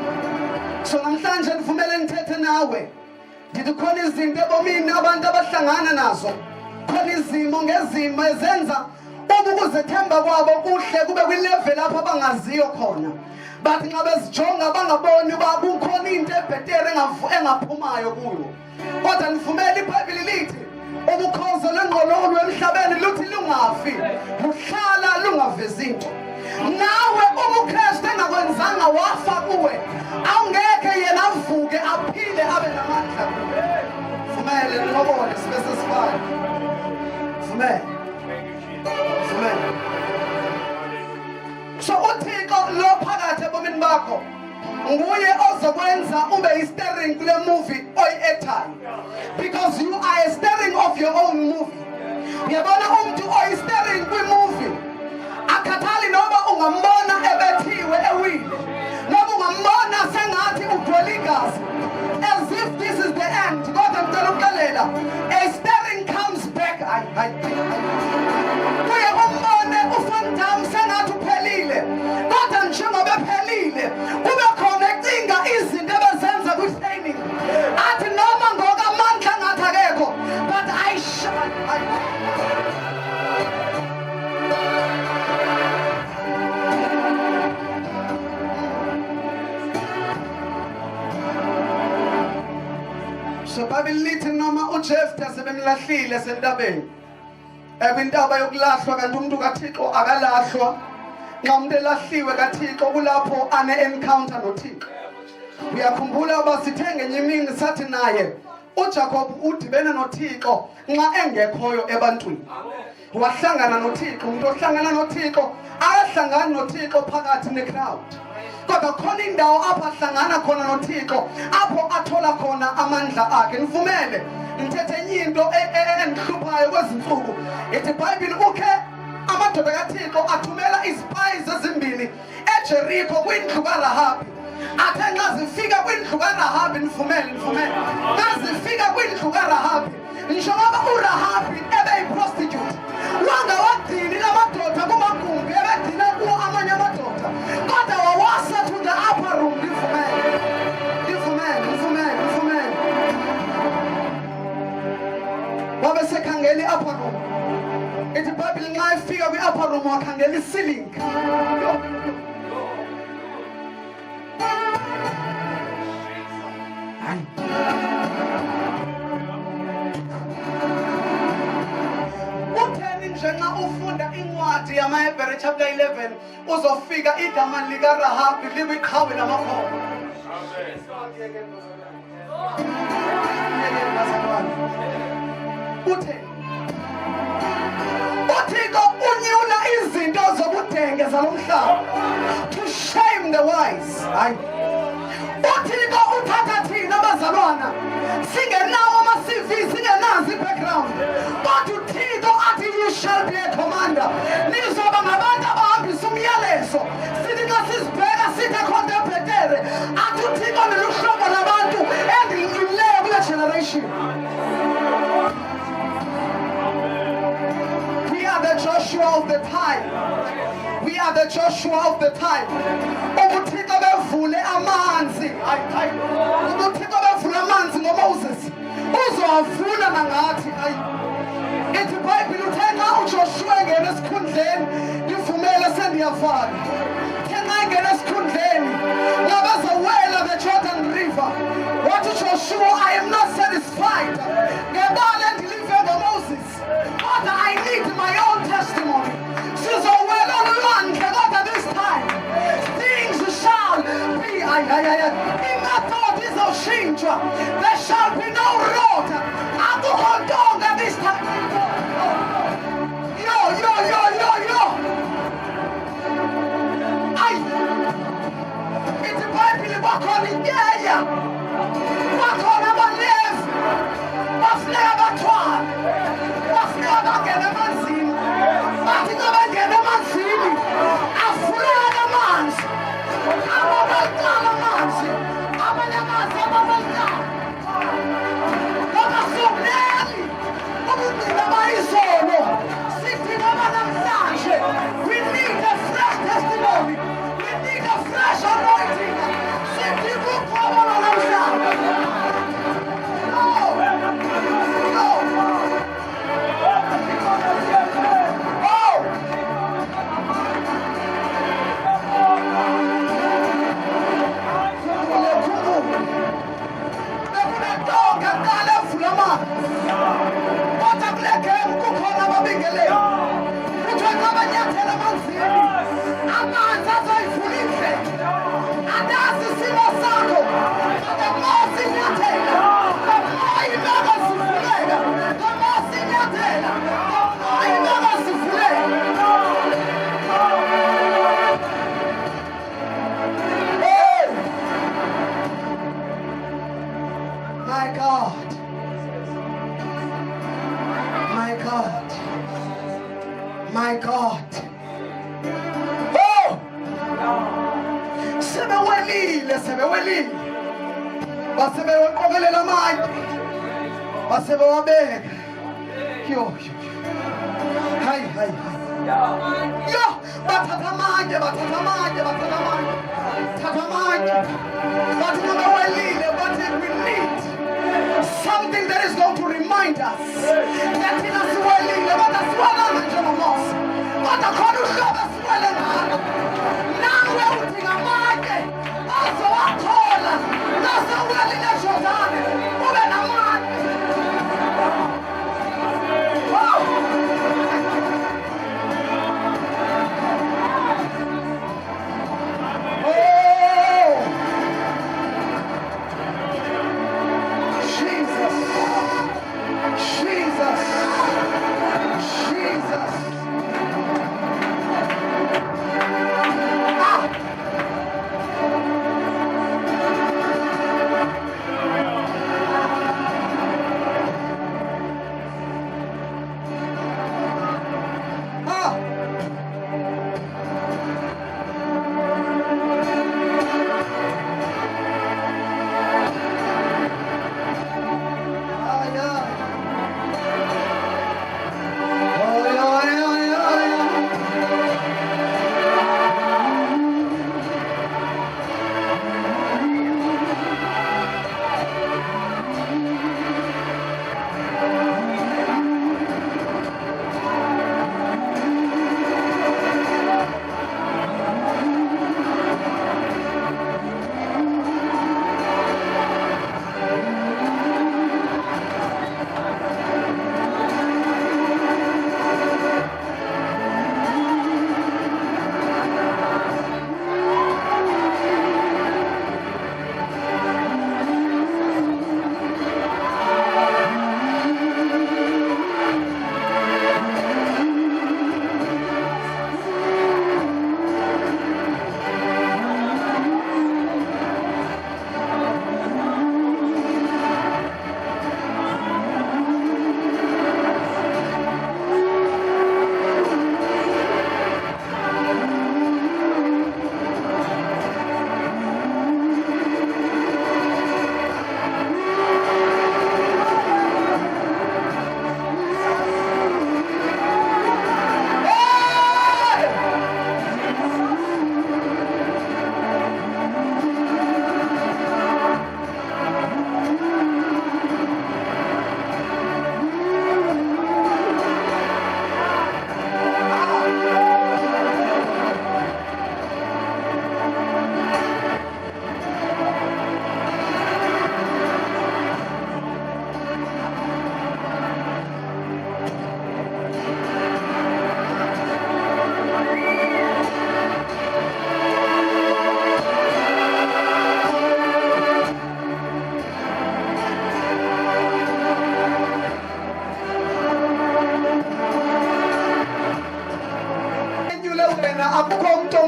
So namhlanje ngivumele ngithethe nawe ngithi khona izinto ebomini abantu abahlangana nazo, khona izimo ngezimo ezenza ukuzethemba kwabo kuhle kube kwilevel lapho abangaziyo khona. Bathi nxa bezijonga bangaboni uba kukhona into ebhetere engaphumayo kuyo. Kodwa nivumele iBhayibheli lithi ubukhozo lengqololo emhlabeni luthi lungafi luhlala lungavezi into. Nawe ubuKristu engakwenzanga wafa kuwe awungeke yena avuke aphile abe namandla kuwe. Vumele nqobole sibe sesibaya. Vumele. So uThixo lo phakathi ebomini bakho nguye ozokwenza ube yi-steering kule movie oyi-actayo, because you are a steering of your own movie. Uyabona umuntu oyi-steering kwi-movie akhathali noba ungambona ebethiwe ewile noba ungambona sengathi udwele igazi as if this is the end. Kodwa ngicela ukuxelela a steering comes back. Kuye umbone uFandam sengathi uphelile kodwa njengoba ephelile kube khona ecinga izinto ebezenza kwi-training athi noma ngokamandla ngathi akekho but so iBhayibheli lithi noma uJeftha sebemlahlile sentabeni ekwintaba yokulahlwa kanti umuntu kaThixo akalahlwa. Nxa umuntu elahliwe kaThixo kulapho ane-encounter noThixo. Uyakhumbula uba sithe ngenye imini sathi naye uJacob udibene noThixo nxa engekhoyo ebantwini. Wahlangana noThixo, umuntu ohlangana noThixo akahlangani noThixo phakathi necrowd. Kodwa khona indawo apho ahlangana khona noThixo apho athola khona amandla akhe. Nivumele ngithethe enye into engihluphayo kwezinsuku. Ithi iBhayibheli ukhe amadoda kaThixo athumela izipayi ezimbili eJerikho kwindlu kaRahabi. Athe nxa zifika kwindlu kaRahabi, nivumele nxa zifika kwindlu kaRahabi njengoba uRahabi ebeyiprostitute wangawagcini lamadoda kwi-upper room. Ithi iBhayibhile nxa ifika kwi-upper room wakhangela i-ceiling. Hayi. Utheni nje nxa ufunda incwadi yamaHebhere chapter 11 uzofika igama likaRahabi likwiqhawe lamakhoba. Utheni? uThixo unyula izinto zobudenge zalomhlaba to shame the wise. Hayi. uThixo uthatha thina abazalwana singenawo ama-CV singenazo i-background kodwa uThixo athi you shall be a commander. Nizoba ngabantu abahambisa umyalezo. Sithi nxa sizibheka sithi akhonto ebhetere athi uThixo lolu hlobo labantu endilileyo kule generation. We are the Joshua of the time. We are the Joshua of the time. ubuthixo bevule amanzi. ubuthixo bevule amanzi ngoMoses uzowavula nangathi. Ithi iBhayibhile uthe nxa uJoshua engena esikhundleni ngivumele sendiyafaka. Uthe nxa engena esikhundleni ngabazawela the Jordan River. Wathi uJoshua, I am not satisfied ngebala endilive ngoMoses kodwa I need my own testimony. Sizowela olwandle kodwa this time things shall be. Imethod izoshintshwa. There shall be no road. Akukho ntonga this time. Yo. Ay. Ithi iBhayibhile bakhona inyeya. Bakhona abalevi. Bafuneka bathwala. Bafuneka bangene emanzini. Bathi nxa bangene emanzini avuleke amanzi. Ababaqala amanzi. Abanye amanzi ababaqala. Abasoneli. Ubungqina bayizolo. Sithi ngoba namhlanje we need a fresh testimony. We need a fresh anointing. Sithi kuqobo namhlanje. No. My God. Oh! Sebewelile. Basebeqokelela amanye. Basebewabeka. Yo. Hayi. Yo, bathatha amanye. Thatha amanye. Bathi sebewelile, but we need something that is going to remind us that thina siwelile kodwa siwelanga njengoMose kodwa khona uhlobo esiwele ngalo. Nawe udinga amanye ozowathola nasewelile eJordani ube namanye.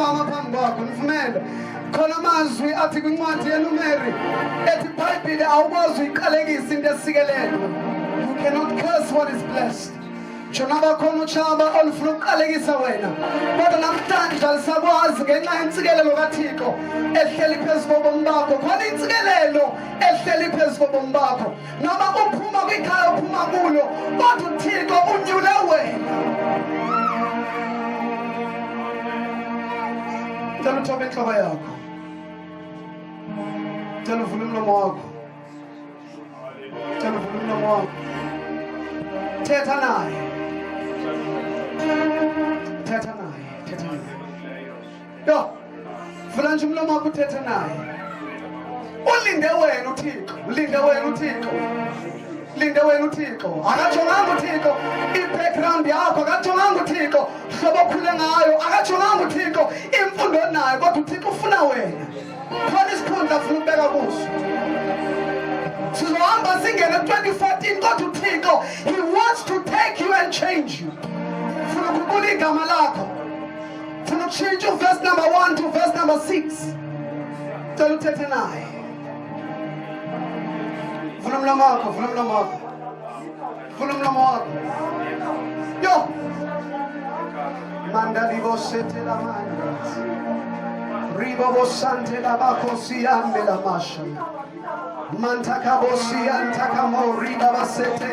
mama phambi kwakho nivumele khona amazwi athi kwincwadi yeNumeri ethi iBhayibhile awukwazi uyiqalekisa into esikelelo. You cannot curse what is blessed. Jona bakhona utshaba olufuna ukuqalekisa wena kodwa namhlanje alisakwazi ngenxa yentsikelelo kaThixo ehleli phezu kobomi bakho. Khona intsikelelo ehleli phezu kobomi bakho noma uphuma kwikhaya uphuma kulo kodwa uThixo unyule wena. Cela uthobe inhloko yakho, cela uvule umlomo wakho, cela uvule umlomo wakho, thetha naye, thetha naye, thetha naye. Yo, vula nje umlomo wakho uthethe naye. Ulinde wena uThixo, ulinde wena uThixo, linde wena uThixo. Akajonganga uThixo i-background yakho, akajonganga uThixo hlobo okhule ngayo, akajonganga uThixo imfundo onayo, kodwa uThixo ufuna wena. Khona isikhundla afuna ukubeka kuso. Sizohamba singene 2014 kodwa uThixo he wants to take you and change you. Ufuna ukubula igama lakho, ufuna ukushintsha verse number 1 to verse number 6. Cela uthethe naye. Vula umlomo wakho, vula umlomo wakho, vula umlomo wakho. Yo, manda libo sete la manda, ribo bosante la bako siambe la masha, mantaka bosi antaka mo riba basete,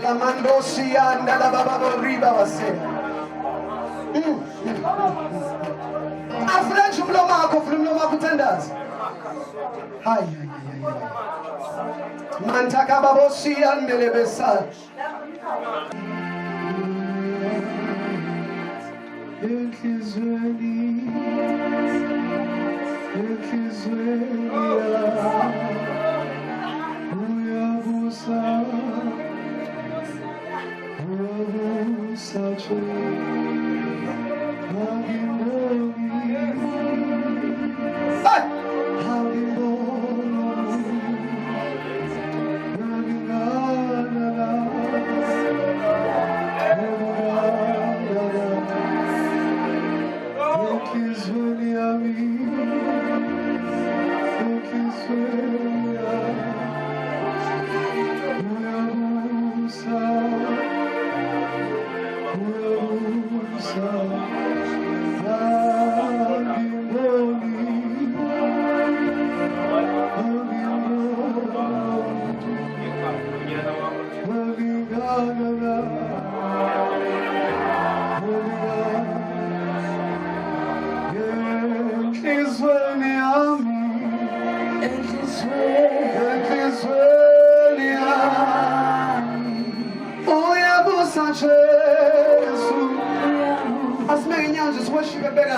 la mando sianda la baba riba basete. Afrench umlomo wakho, vula umlomo wakho tendas. Hai. Mantaka babosi andele besa. As many young just worship and beg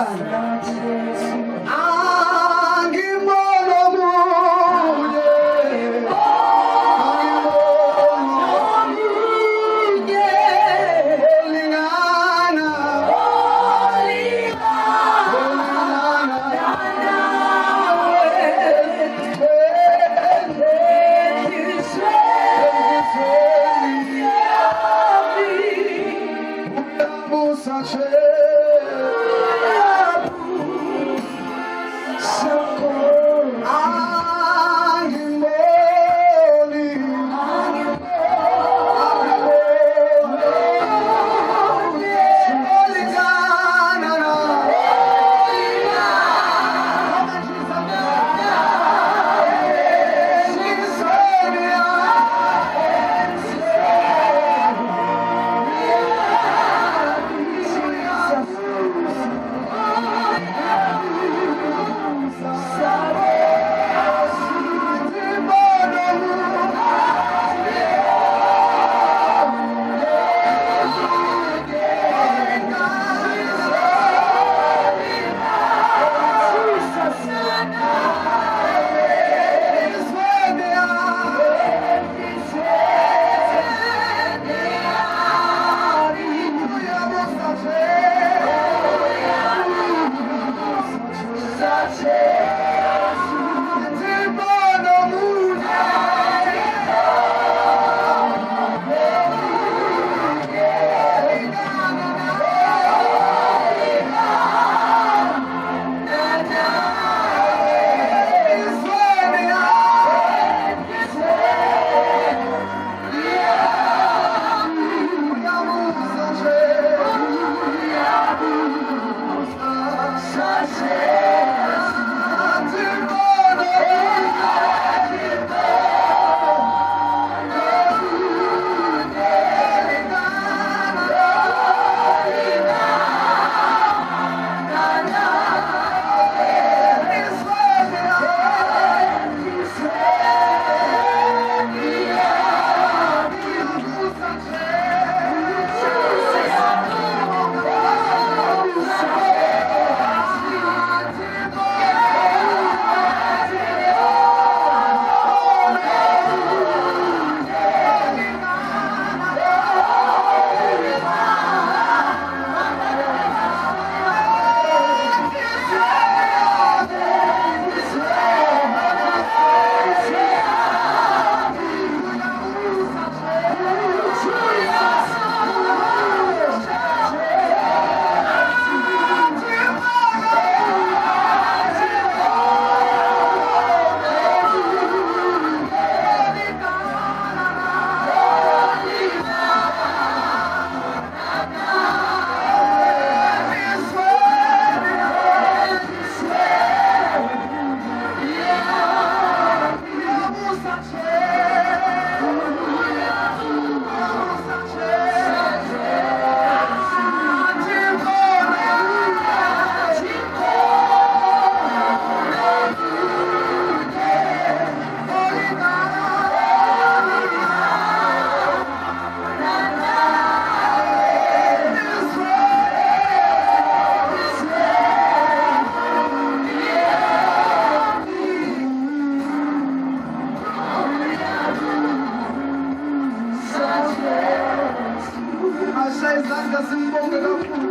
izandla simbonge kakhulu.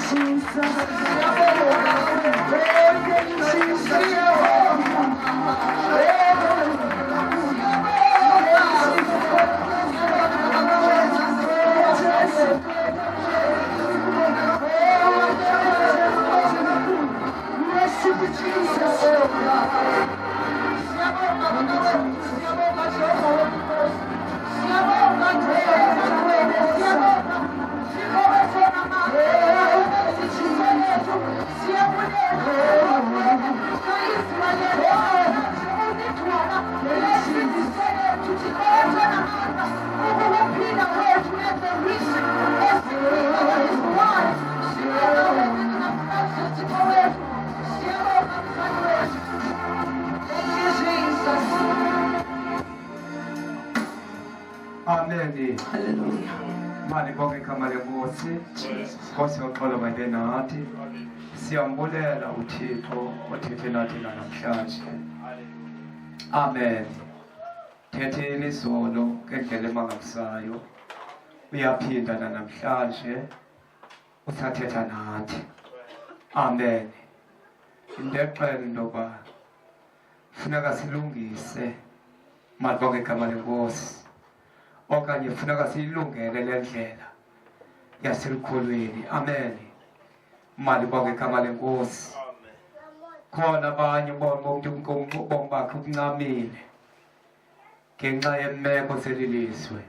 Shaya izandla. Amen. Mali bonke igama lenkosi. Nkosi yoxolo manje nathi. Siyambulela uThixo othethe nathi namhlanje. Amen. Thetheni izolo ngendlela emangalisayo. Uyaphinda namhlanje usathetha nathi. Amen. Indexelo ndoba funeka silungise mali bonke igama lenkosi. Okanye funeka siyilungele le ndlela yaselukholweni. Amen. Mali bonke igama lenkosi. Khona abanye bomu bakhe ukuncamile ngenxa yemeko selilizwe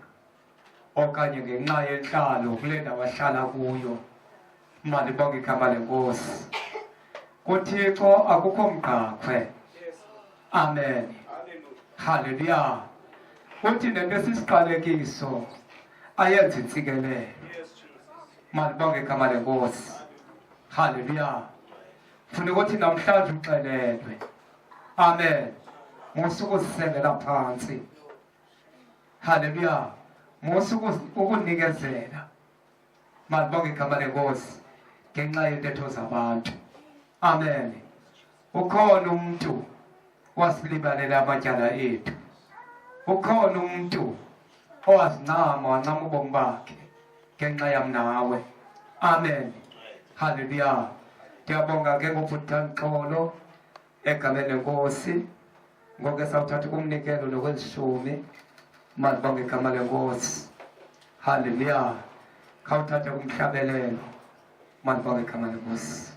okanye ngenxa yenhlalo kule ndawo ahlala kuyo. Mali bonke igama lenkosi. kuThixo akukho mqhakhwe. Amen. Hallelujah. Uthi nento esisiqalekiso ayenza intsikelelo. Mali bonke igama lenkosi. Hallelujah. Funa ukuthi namhlanje uxelelwe. Amen. Musuku sisengela phansi. Hallelujah. Musuku ukunikezela. Mali bonke igama lenkosi ngenxa yentetho zabantu. Amen. Ukhona umuntu wasilibalela amatyala ethu. Ukhona umuntu owazincama wancama ubomi bakhe ngenxa yam nawe. Amen. Hallelujah. Ndiyabonga ke ngobhutani xolo egameni lenkosi ngoku esawuthatha kumnikelo nokwezishumi. Mali bonke igama lenkosi. Hallelujah. Khawuthathe kumhlabelelo. Mali bonke igama lenkosi.